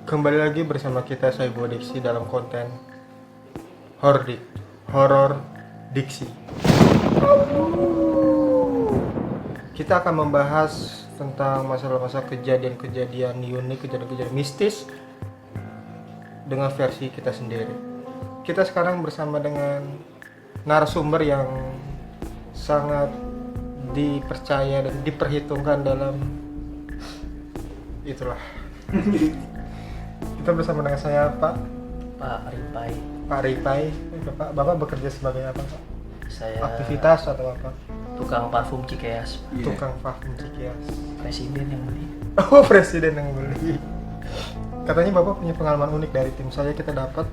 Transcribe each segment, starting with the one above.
Kembali lagi bersama kita saya Bo Diksi dalam konten horor diksi. Kita akan membahas tentang masalah-masalah kejadian-kejadian unik, kejadian-kejadian mistis dengan versi kita sendiri. Kita sekarang bersama dengan narasumber yang sangat dipercaya dan diperhitungkan dalam itulah. Kita bersama dengan saya Pak Ripai. Pak Ripai. Bapak bekerja sebagai apa Pak? Saya Aktivitas atau apa? tukang parfum Cikeas. Tukang parfum Cikeas. Presiden yang beli. Oh, presiden yang beli. Katanya Bapak punya pengalaman unik dari tim saya. Kita dapat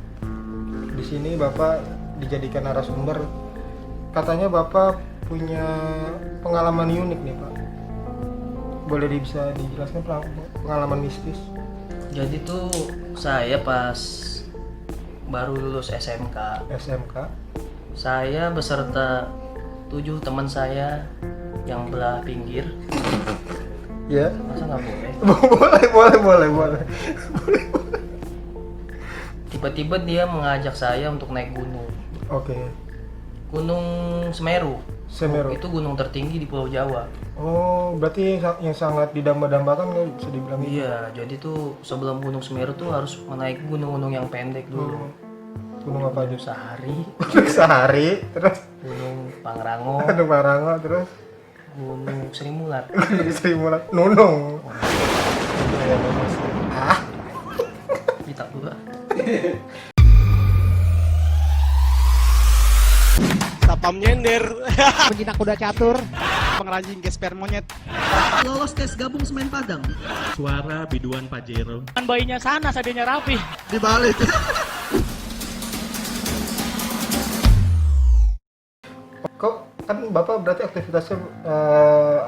di sini Bapak dijadikan narasumber. Katanya Bapak punya pengalaman unik nih Pak. Boleh bisa dijelaskan pengalaman mistis? Jadi tuh saya pas baru lulus SMK, saya beserta 7 teman saya yang belah pinggir. Ya. Masa nggak boleh? boleh. Tiba-tiba dia mengajak saya untuk naik gunung. Oke. Gunung Semeru. Semeru. Itu gunung tertinggi di Pulau Jawa. Oh, berarti yang sangat didamba-dambakan kan bisa dibilang gitu. Iya, jadi tuh sebelum Gunung Semeru tuh harus menaiki gunung-gunung yang pendek dulu. Gunung apa aja? Gunung Sahari, Sehari, terus Gunung Pangrango, Gunung Parango, terus Gunung Sri Mulat. Sri Mulat, Nunung. Kita pula. Sapam nyender, penjinak kuda catur, pengrajin gesper monyet, lolos tes gabung semen Padang Suara biduan Pajero. kan bayinya sana sadenya rapi. dibalik. Kok kan Bapak berarti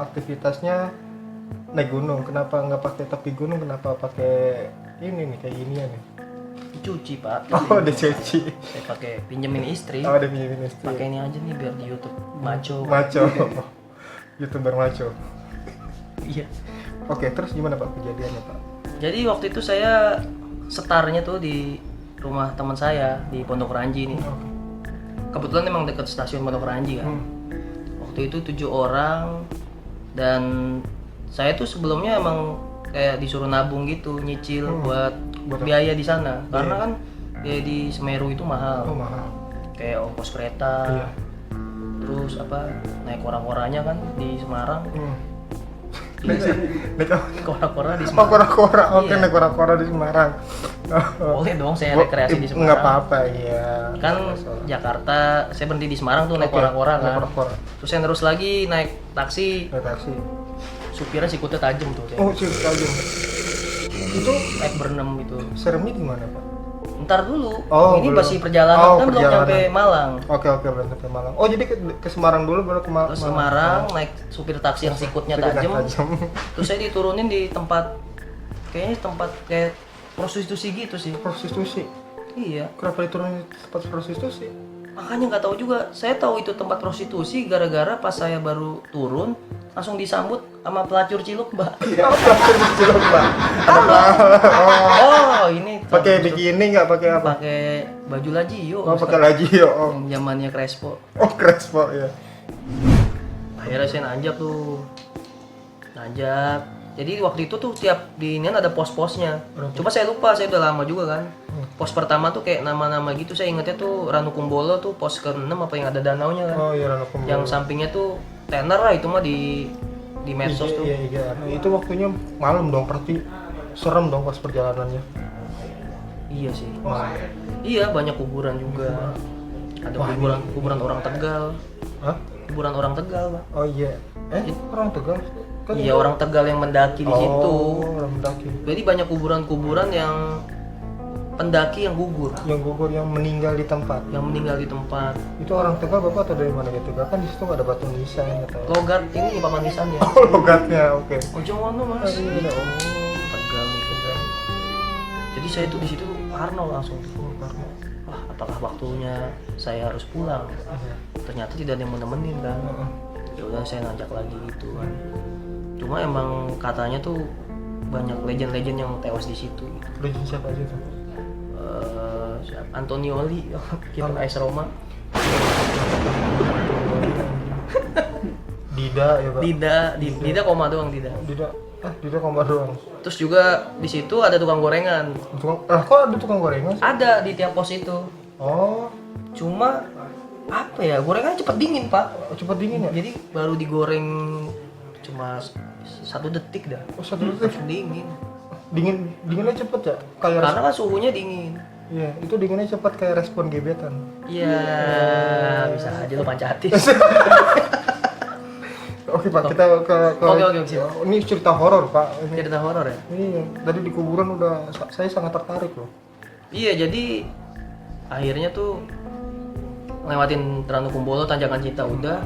aktivitasnya naik gunung. Kenapa nggak pakai topi gunung? Kenapa pakai ini nih kayak ginian nih? Dicuci, Pak. Oh, dicuci. Saya pakai pinjemin istri. Oh, ada pinjemin istri. Pakai ini aja nih biar di YouTube maco. YouTuber maco. Iya. Oke, terus gimana Pak kejadiannya Pak? Jadi waktu itu saya setarnya tuh di rumah teman saya di Pondok Ranji nih. Kebetulan emang dekat stasiun Pondok Ranji kan. Waktu itu 7 orang dan saya tuh sebelumnya emang kayak disuruh nabung gitu, nyicil buat biaya di sana. Karena kan biaya di Semeru itu mahal. Oh, mahal. Kayak ongkos kereta. Iya. Terus naik kora-koranya kan di Semarang. Naik Kora-kora di Oh, Semarang. kora-kora. Oke, Iya. naik kora-kora di Semarang. Boleh dong saya rekreasi di Semarang. Nggak apa-apa, iya. Kan Jakarta, saya berhenti di Semarang tuh naik Oke, kora-kora naik kan. kora-kora. Terus saya terus lagi naik taksi. Naik taksi. Supirnya sikutnya tajam tuh. Oh, sih, tajam. Itu Naik berenam gitu. seremnya di mana Pak? Ntar dulu. Oh, ini belum. masih perjalanan Oh, kan belum perjalanan. nyampe Malang. Oke, belum sampai Malang. Oh, jadi ke Semarang dulu baru ke Malang. Terus Semarang naik supir taksi yang sikutnya tajam. Terus saya diturunin di tempat kayak prostitusi gitu sih. Prostitusi. Iya. Kenapa diturunin di tempat prostitusi? Makanya nggak tahu juga. Saya tahu itu tempat prostitusi gara-gara pas saya baru turun langsung disambut sama pelacur ciluk, Mbak. Oh, cilok Pak. Oh, ini Pakai bikini nggak pakai apa? pakai baju lajio. Oh, pakai lajio. Oh, Zamannya Crespo. Crespo ya. Akhirnya saya nanjak tuh. Jadi waktu itu tuh tiap di ini ada pos-posnya. Cuma saya lupa, saya udah lama juga kan. Pos pertama tuh kayak nama-nama gitu. Saya ingetnya tuh Ranukumbolo tuh pos ke-6 apa yang ada danaunya kan. Oh, iya Ranokum. Yang sampingnya tuh tenar lah, itu mah di medsos tuh. Iya. Itu waktunya malam dong, berarti serem dong pas perjalanannya. Iya sih. Iya, banyak kuburan juga. Ada kuburan orang Tegal. Hah? Kuburan orang Tegal, Pak. Oh iya. Orang Tegal. Kan Iya, orang Tegal yang mendaki di situ. orang mendaki. Jadi banyak kuburan-kuburan yang pendaki yang gugur, Yang gugur, yang meninggal di tempat. Itu Itu orang Tegal Bapak atau dari mana gitu? Kan di situ nggak ada batu nisan katanya. logat ini papan nisannya. Oh, logatnya, oke. Ojo ngono Mas. Iya, oh. Tegal itu. Jadi saya tuh di situ parno langsung tuh. Wah, apakah waktunya saya harus pulang? Ternyata tidak ada yang mau nemenin kan. Ya udah saya ngajak lagi gitu kan. Cuma emang katanya tuh banyak legend-legend yang tewas di situ gitu. Legend siapa aja tuh? Antonioli kiper AS Roma. Dida ya Pak? Dida koma doang Dida. Dida kombar doang. Terus juga di situ ada tukang gorengan. Kok ada tukang gorengan sih? Ada di tiap pos itu. Oh, Cuma apa ya, gorengannya cepet dingin Pak. cepet dingin ya? Jadi baru digoreng cuma 1 detik dah. Oh, 1 detik? Langsung dingin. Dinginnya cepet ya? Kayak Karena kan suhunya dingin. Iya, itu dinginnya cepet kayak respon gebetan. Iya, bisa aja lu pancatin. Oke Pak, kita ke Oke, siap. Ini cerita horor Pak. Cerita horor ya? Ini tadi di kuburan udah saya sangat tertarik loh. Iya, jadi akhirnya tuh lewatin Tranukumbolo, Tanjakan Cinta udah.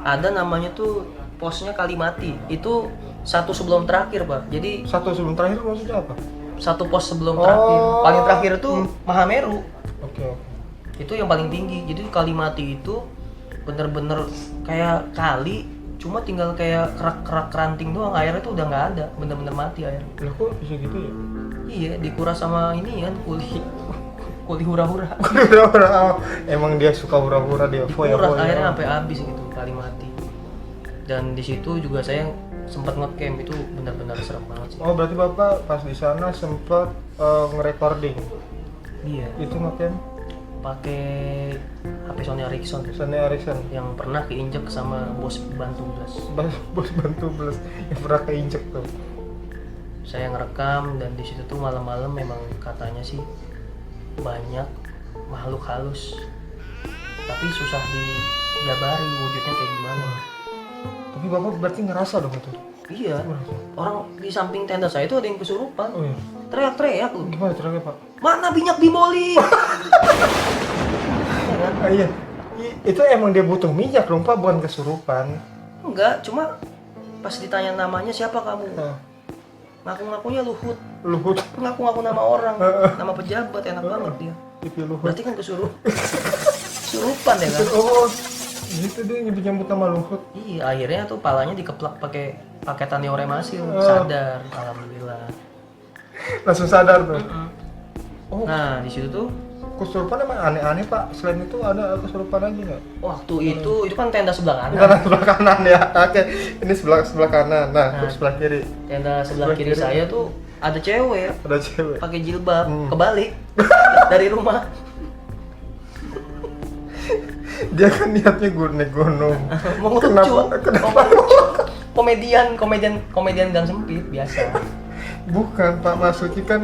Ada namanya tuh posnya Kalimati. Itu satu sebelum terakhir Pak. Jadi Satu sebelum terakhir maksudnya apa? satu pos sebelum terakhir. Paling terakhir tuh Mahameru. Oke. Itu yang paling tinggi. Jadi Kalimati itu bener-bener kayak kali, cuma tinggal kayak kerak-kerak ranting doang, airnya tuh udah nggak ada, bener-bener mati air. Lah kok bisa gitu ya? Iya, dikuras sama ini kan kuli hura-hura. Emang dia suka hura-hura dia. Dikuras airnya sampai habis gitu, Kalimati. Dan di situ juga saya sempat ngecamp, itu benar-benar serem banget sih. Oh, berarti Bapak pas di sana sempat nge-recording. Iya, Itu ngecamp pakai HP Sony Ericsson Sony Ericsson. yang pernah keinjek sama bos bantu belas. Bos bantu belas yang pernah keinjek tuh. Saya ngerekam dan di situ tuh malam-malam memang katanya sih banyak makhluk halus, tapi susah dijabari wujudnya kayak gimana. Tapi Bapak berarti ngerasa dong itu. Iya, orang di samping tenda saya itu ada yang kesurupan. Oh iya. Teriak-teriak loh. Gimana caranya Pak? Mana minyak bimoli? Iya kan? Iya. Itu emang dia butuh minyak dong Pak, bukan kesurupan. Enggak, cuma pas ditanya namanya siapa kamu? Nah, Ngaku-ngakunya Luhut. Luhut. Ngaku-ngaku nama orang, nama pejabat, enak banget dia. Pipi Luhut. Berarti kan kesurupan ya kan? Oh, gitu dia nyebut nama Luhut. Iya, akhirnya tuh palanya dikeplak pakai paketan Neoremasil, sadar, alhamdulillah. Langsung sadar tuh. Oh, Nah, di situ tuh kesurupan emang aneh-aneh Pak. Selain itu ada kesurupan lagi nggak? waktu itu kan tenda sebelah Kita kanan. sebelah kanan ya. Oke, ini sebelah kanan. Nah, terus sebelah kiri Tenda sebelah kiri saya tuh ada cewek ada cewek. pakai jilbab, kebalik dari rumah. Dia kan niatnya gue naik gunung. Mau ngelucu. Kenapa? Komedian gang sempit biasa. Bukan Pak, maksudnya kan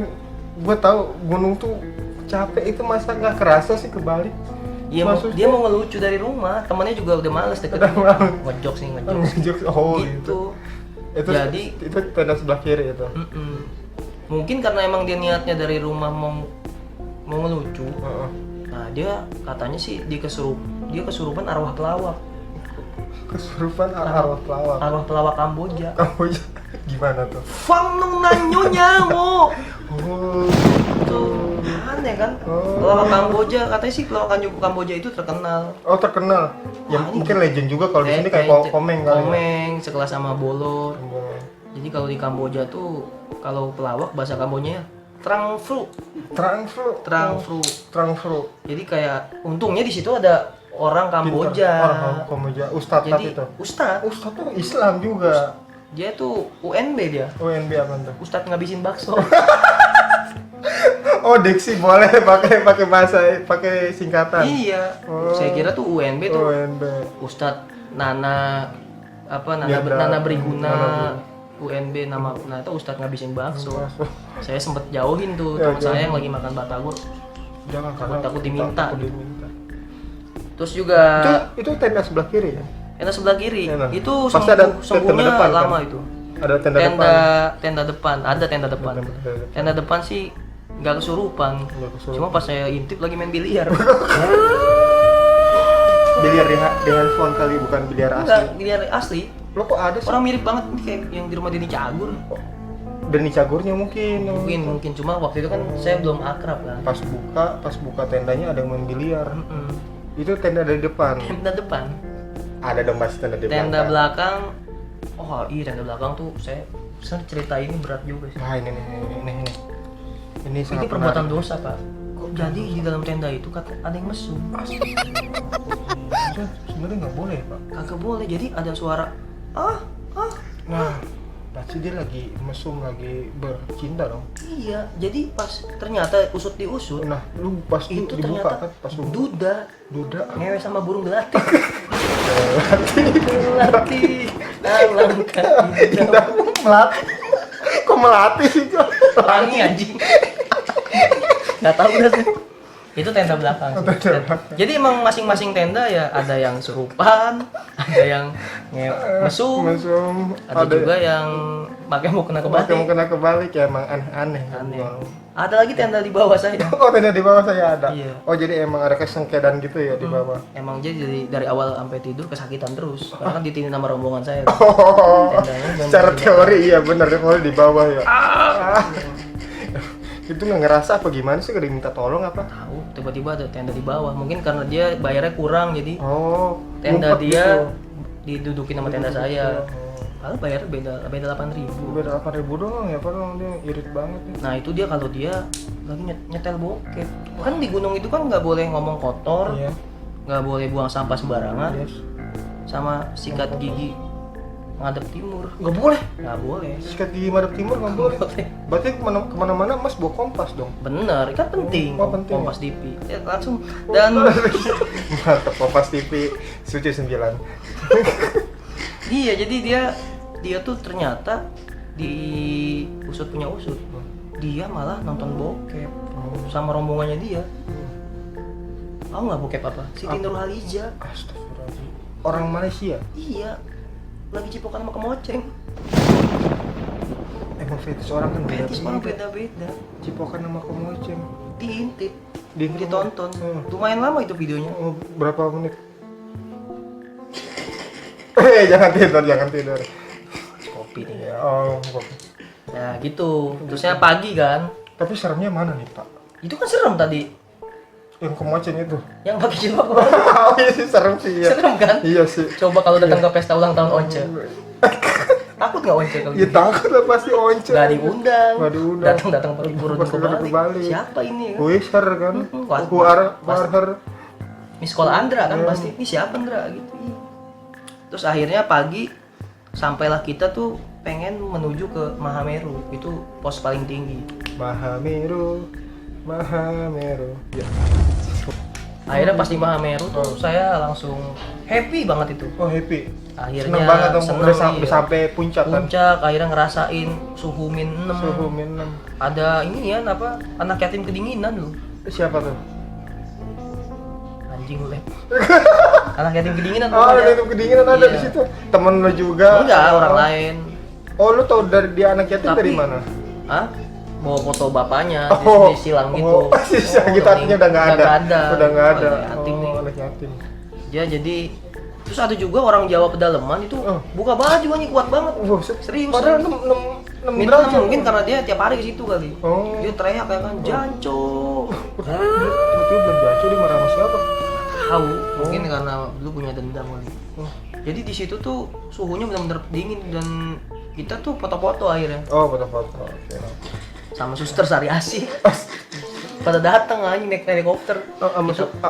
gue tahu gunung tuh capek, itu masa nggak kerasa sih kebalik? Iya, Maksudnya- dia mau ngelucu dari rumah, temannya juga udah males deket. Udah males. Ngejok sih, Oh gitu. gitu. Itu Jadi- itu tenda sebelah kiri itu. Mungkin karena emang dia niatnya dari rumah mau ngelucu. Heeh. Nah, dia katanya sih dia kesurupan arwah pelawak. Kesurupan arwah pelawak. Arwah pelawak Kamboja. Kamu gimana tuh? Fang nung nanyonya mo. Oh, Tuh, aneh kan? Oh. Pelawak Kamboja, katanya sih pelawak Kamboja itu terkenal. oh terkenal. Ya Wah, ini mungkin legend juga kalau di sini kayak komeng kali. ya. Komeng, sekelas sama Bolor. Oh. Jadi kalau di Kamboja tuh kalau pelawak bahasa Kambojanya Trang Fru. Trang Fru. Jadi kayak untungnya di situ ada orang Kamboja. Pintar. Orang Kamboja. Ustadz Jadi itu. Ustadz, Ustadz tuh Islam juga. dia tuh UNB dia. UNB apa tuh? Ustadz ngabisin bakso. Oh, diksi boleh pakai pakai singkatan. Iya. Oh. Saya kira tuh UNB tuh UNB. Ustadz Nana Biadab. Nana Briguna. Nana UNB nama itu Ustadz ngabisin bakso. Bakso. Saya sempet jauhin tuh Ya, teman saya jauhin. yang lagi makan batagor. Jangan karena Takut diminta. takut diminta. Terus juga Itu tenda sebelah kiri ya? tenda sebelah kiri. Tenda. Itu Pasti ada tenda sungguhnya depan, kan? lama itu. Ada tenda depan. Tenda depan, ada tenda depan. Tenda depan. Tenda depan sih nggak kesurupan. Nggak kesurupan. Cuma pas saya intip lagi main biliar. Biliar dengan font kali, bukan biliar asli. Enggak, biliar asli. Lo kok ada sih? Orang mirip banget nih kayak yang di rumah Denny Cagur. Deni Cagurnya mungkin. Mungkin cuma waktu itu kan saya belum akrab kan. Pas buka tendanya ada yang main biliar. Mm-mm. Itu tenda dari depan. Tenda depan. Ada dong pasti tenda di Tenda belakang. belakang. Oh iya, tenda belakang tuh saya Sebenarnya cerita ini berat juga sih. Nah ini Ini sangat perbuatan menarik. dosa pak. Kok jadi di dalam tenda itu ada yang mesum? Sebenarnya nggak boleh pak. Kagak boleh. Jadi ada suara Nah pasti dia lagi mesum, lagi bercinta dong. Iya. Jadi pas ternyata usut diusut Nah lu pas itu dibuka ternyata kan pas lu duda duda ngewe sama burung belati. Belati. Alangkah indah. melati. Kok melati sih kok? Pelangi anjing. Nggak tahu dah sih. Itu tenda belakang. Oh, tenda belakang. Jadi emang masing-masing tenda ya ada yang serupan, ada yang mesum, Mesum. ada juga yang pakai mukena Pakai kebalik. mukena kebalik ya emang aneh. Aneh. Ada lagi tenda di bawah saya. Oh tenda di bawah saya ada. Iya. Oh jadi emang ada kesengkedan gitu ya di bawah. Emang jadi dari awal sampai tidur kesakitan terus. Karena kan ditinin sama rombongan saya. Oh, Tendanya dan secara di teori iya benar kalau di bawah ya. Itu nggak ngerasa apa gimana sih kalau diminta tolong apa? Tahu, tiba-tiba ada tenda di bawah. Mungkin karena dia bayarnya kurang jadi Oh, tenda ngumpet dia gitu. didudukin sama tenda saya. Kalau bayarnya beda 8.000. Beda 8.000 doang ya, padahal dia irit banget ya. Nah itu dia kalau dia lagi nyetel bokep. Kan di gunung itu kan nggak boleh ngomong kotor, Iya. nggak boleh buang sampah sembarangan, Yes. sama sikat gigi ngadep timur. Nggak boleh. Nggak boleh. Sikat gigi madep timur nggak boleh. Berarti kemana-mana mas bawa kompas dong. Bener, kan penting. Oh, penting. Kompas TV. Ya, langsung dan Mantap kompas TV Suci 9. iya jadi dia tuh ternyata di usut punya usut. Dia malah nonton bokep sama rombongannya dia. Tahu nggak bokep apa? Siti Nurhaliza. Astagfirullahaladzim. Orang Malaysia. Iya. Lagi cipokan sama kemoceng. Emang fetish orang kan Fetis orang beda-beda. beda-beda. Cipokan sama kemoceng. Diintip, Diintip. ditonton. Hmm. Lumayan lama itu videonya. Oh, berapa menit? jangan tidur. Kopi nih. Ya, oh, kopi. Ya gitu. Terusnya pagi kan. Tapi seremnya mana nih Pak? Itu kan serem tadi. Yang kemoceng itu. Yang pakai jilbab. Oh iya sih serem sih ya. Serem kan? Iya sih. Coba kalau datang ke pesta ulang tahun Once. Takut nggak Once kalau Ya gitu? takut lah pasti once. Nggak diundang. Nggak diundang. Datang buru-buru Pas kebalik. kebalik. Siapa ini ya? Wisher kan. Wah, Warher. Ini sekolah Andra kan Iya. pasti. Ini siapa Andra gitu. Iya. Terus akhirnya pagi sampailah kita tuh pengen menuju ke Mahameru. Itu pos paling tinggi. Mahameru. Ya. Akhirnya pas di Mahameru tuh saya langsung happy banget itu. Oh happy. Akhirnya Seneng banget dong. seneng, Udah iya. sampai puncak kan. Puncak akhirnya ngerasain suhu -6. Suhu minum. Ada ini ya apa anak yatim kedinginan loh. Siapa tuh? Anjing lu. Anak yatim kedinginan Oh, namanya. ada kedinginan ada Iya. di situ. Temen lu juga. Enggak, orang lain. Oh, lu tau dari dia anak yatim dari Tapi- mana? Hah? Bawa foto bapaknya Oh, disilang gitu. oh, disilang gitu, artinya udah nggak ada. Udah nggak ada. Oh, yatim nih. Anak yatim. Ya jadi terus ada juga orang Jawa pedalaman itu Oh. buka baju nih kuat banget. Serius. Padahal serius. 6 Minta derajat. mungkin karena dia tiap hari ke situ kali. Oh. Dia teriak kayak kan, "Janco." Tiba-tiba belum baca dia marah sama siapa? Tahu, mungkin karena dulu punya dendam kali. Oh. Jadi di situ tuh suhunya benar-benar dingin dan kita tuh foto-foto akhirnya Oh, foto-foto. Oke. sama suster Sari Asih. Pada datang anjing naik helikopter. Oh,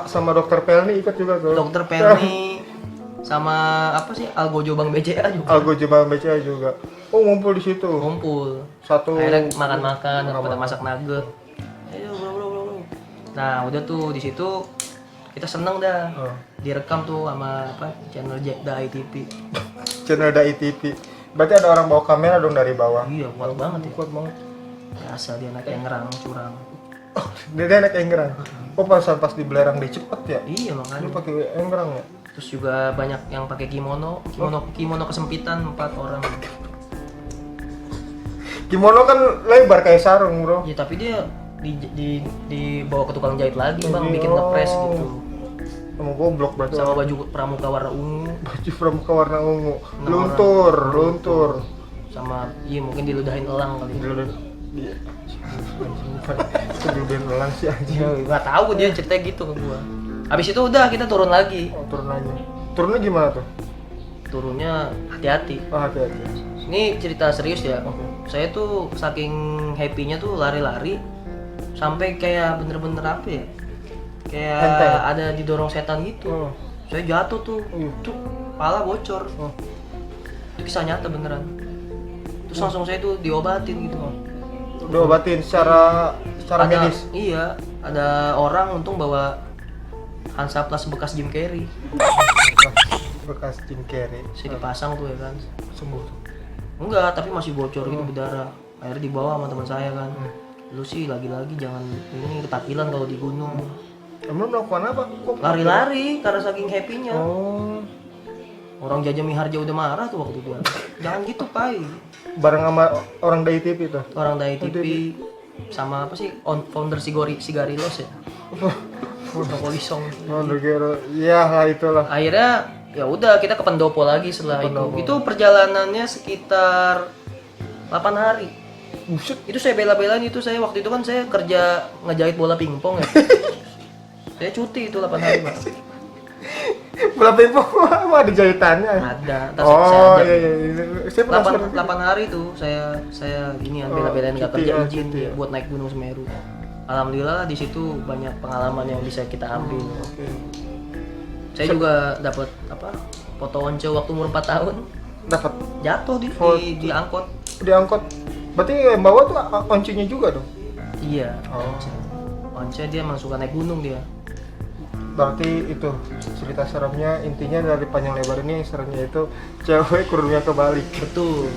sama dokter Pelni ikut juga tuh. Dokter Pelni sama apa sih Algojo Bang BCA juga Algo Jepang BCA juga. Oh, ngumpul di situ. ngumpul. Satu. Akhirnya makan-makan, pada Makan. masak nugget. Ayo bro. Nah udah tuh di situ kita seneng dah. Oh. Direkam tuh sama apa channel Jack Da ITP. Channel Dai TV. Berarti ada orang bawa kamera dong dari bawah. Iya kuat banget ya. Kuat banget. Biasa dia anak yang ngerang curang. Dia anak enggerang. Oh, pas di belerang dia cepet ya. Iya Lu makanya. pakai enggerang ya? Terus juga banyak yang pakai kimono kesempitan 4 orang. Kimono kan lebar kayak sarung, Bro. Ya tapi dia dibawa ke tukang jahit lagi bang, bikin Oh. ngepres gitu. Emang goblok berarti. Sama baju pramuka warna ungu, Baju pramuka warna ungu. 6 Luntur. sama iya mungkin diludahin elang kali. Dia. Sebelum elang sih anjing. Nggak tahu dia cerita gitu ke gua. Habis itu udah kita turun lagi. Oh, turun aja. Turunnya gimana tuh? Turunnya hati-hati. Oh, hati-hati. Ini cerita serius ya. Saya tuh saking happy-nya tuh lari-lari sampai kayak bener-bener apa ya? Kayak Enteng. ada didorong setan gitu. Saya jatuh tuh, tuh kepala bocor. Itu kisah nyata beneran. Terus langsung saya tuh diobatin gitu. Diobatin secara medis. Iya, ada orang untung bawa Hansaplast bekas Jim Carrey. Bekas Jim Carrey. Saya dipasang tuh ya kan. Sembuh. Enggak, tapi masih bocor gitu berdarah. Akhirnya dibawa sama teman saya kan. Lu sih lagi-lagi jangan ini ketakilan kalau di gunung. Emang melakukan apa? Kok Lari-lari karena saking happy-nya. Oh, Orang Jaja Miharja udah marah tuh waktu itu. Jangan gitu, Pai. bareng sama orang dari TV tuh. Orang dari TV sama apa sih? Founder Sigarilos ya. Toko Lisong. Oh, Dogero. Iya lah itulah. Akhirnya ya udah kita ke Pendopo lagi setelah Pendopo. itu. Itu perjalanannya sekitar 8 hari. Buset. Itu saya bela-belain itu saya waktu itu kan saya kerja ngejahit bola pingpong ya. Saya cuti itu 8 hari, Pak. Bola pingpong apa ada jahitannya? Ada. Ntar Oh saya iya ajak. iya. Saya penasaran. 8 hari tuh saya ginian Oh, bela-belain nggak cuti kerja ya, izin cuti ya. buat naik Gunung Semeru. Alhamdulillah di situ banyak pengalaman yang bisa kita ambil. Oke. Saya juga dapat apa? Foto once waktu umur 4 tahun Dapat jatuh Foto. di angkot. diangkut. Berarti yang bawa tuh oncinya juga dong. Iya. Oh. Once dia emang suka naik gunung dia. Berarti itu cerita seremnya intinya dari panjang lebar ini seremnya itu cewek kurungnya kebalik. Betul.